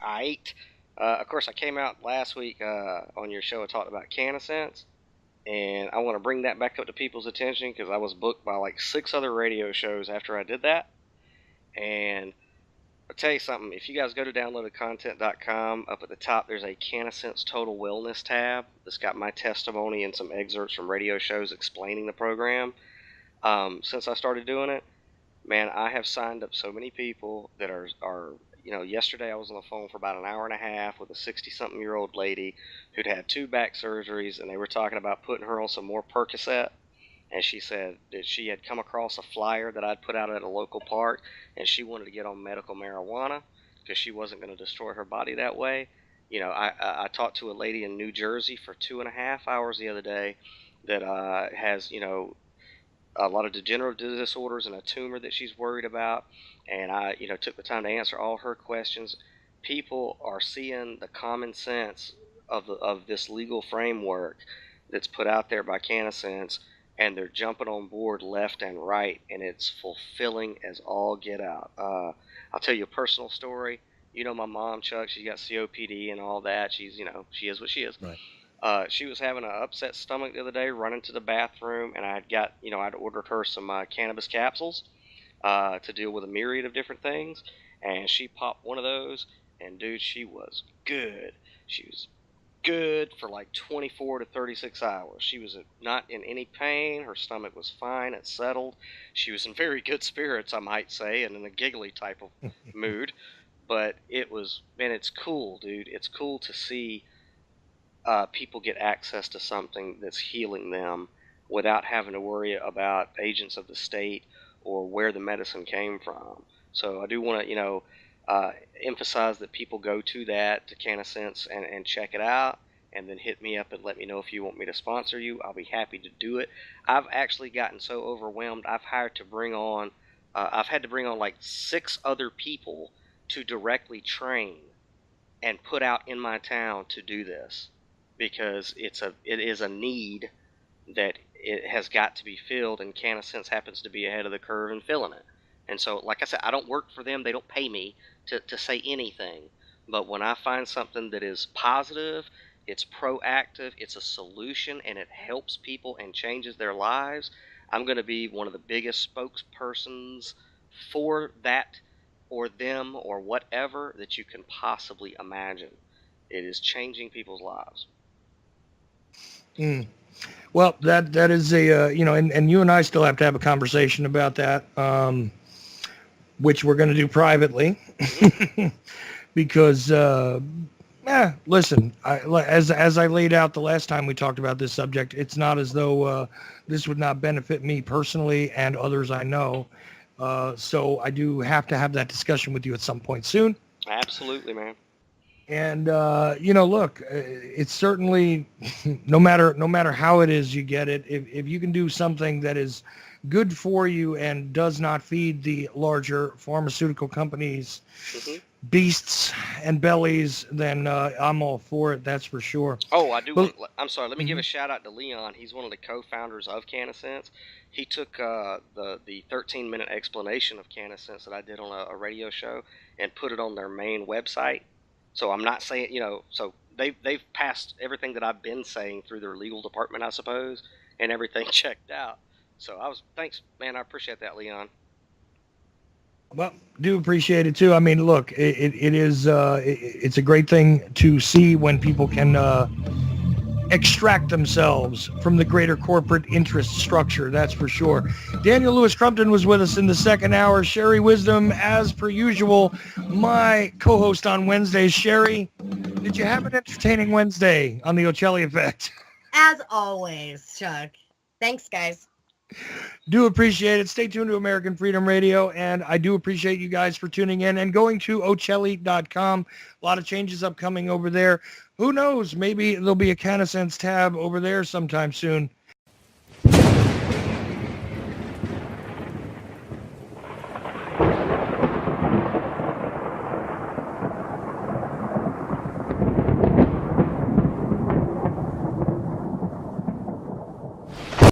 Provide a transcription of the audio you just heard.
aight. Of course, I came out last week on your show and talked about CannaSense, and I want to bring that back up to people's attention because I was booked by like 6 other radio shows after I did that. And I'll tell you something, if you guys go to downloadedcontent.com, up at the top there's a CannaSense Total Wellness tab that's got my testimony and some excerpts from radio shows explaining the program. Since I started doing it, man, I have signed up so many people that are yesterday I was on the phone for about an hour and a half with a 60-something-year-old lady who'd had 2 back surgeries, and they were talking about putting her on some more Percocet. And she said that she had come across a flyer that I'd put out at a local park, and she wanted to get on medical marijuana because she wasn't going to destroy her body that way. I talked to a lady in New Jersey for 2.5 hours the other day that has, a lot of degenerative disorders and a tumor that she's worried about. And I, took the time to answer all her questions. People are seeing the common sense of this legal framework that's put out there by CannaSense, and they're jumping on board left and right, and it's fulfilling as all get out. I'll tell you a personal story. My mom, Chuck, she got COPD and all that. She's, she is what she is. Right. She was having an upset stomach the other day, running to the bathroom, and I'd ordered her some cannabis capsules to deal with a myriad of different things, and she popped one of those, and dude, she was good. She was good for like 24 to 36 hours. She was not in any pain. Her stomach was fine. It settled. She was in very good spirits, I might say, and in a giggly type of mood. But it's cool, dude. It's cool to see people get access to something that's healing them without having to worry about agents of the state or where the medicine came from. So I do want to, emphasize that people go to CannaSense and check it out, and then hit me up and let me know if you want me to sponsor you. I'll be happy to do it. I've actually gotten so overwhelmed, I've had to bring on like 6 other people to directly train and put out in my town to do this, because it is a need that it has got to be filled, and CannaSense happens to be ahead of the curve in filling it. And so, like I said, I don't work for them. They don't pay me to say anything. But when I find something that is positive, it's proactive, it's a solution, and it helps people and changes their lives, I'm going to be one of the biggest spokespersons for that or them or whatever that you can possibly imagine. It is changing people's lives. Well, that is a, and you and I still have to have a conversation about that, which we're going to do privately, because, listen, as I laid out the last time we talked about this subject, it's not as though this would not benefit me personally and others I know. So I do have to have that discussion with you at some point soon. Absolutely, man. And, look, it's certainly, no matter how it is you get it, if you can do something that is good for you and does not feed the larger pharmaceutical companies, beasts and bellies, then I'm all for it. That's for sure. Oh, I'm sorry. Let me give a shout out to Leon. He's one of the co-founders of CannaSense. He took the 13-minute explanation of CannaSense that I did on a radio show and put it on their main website. So I'm not saying, so they've passed everything that I've been saying through their legal department, I suppose, and everything checked out. So thanks, man. I appreciate that, Leon. Well, do appreciate it too. I mean, look, it's a great thing to see when people can extract themselves from the greater corporate interest structure. That's for sure. Daniel Lewis Crumpton was with us in the second hour. Sherry Wisdom, as per usual, my co-host on Wednesdays. Sherry, did you have an entertaining Wednesday on the Ocelli Effect? As always, Chuck. Thanks, guys. Do appreciate it. Stay tuned to American Freedom Radio, and I do appreciate you guys for tuning in and going to Ocelli.com. A lot of changes upcoming over there. Who knows? Maybe there'll be a CannaSense tab over there sometime soon.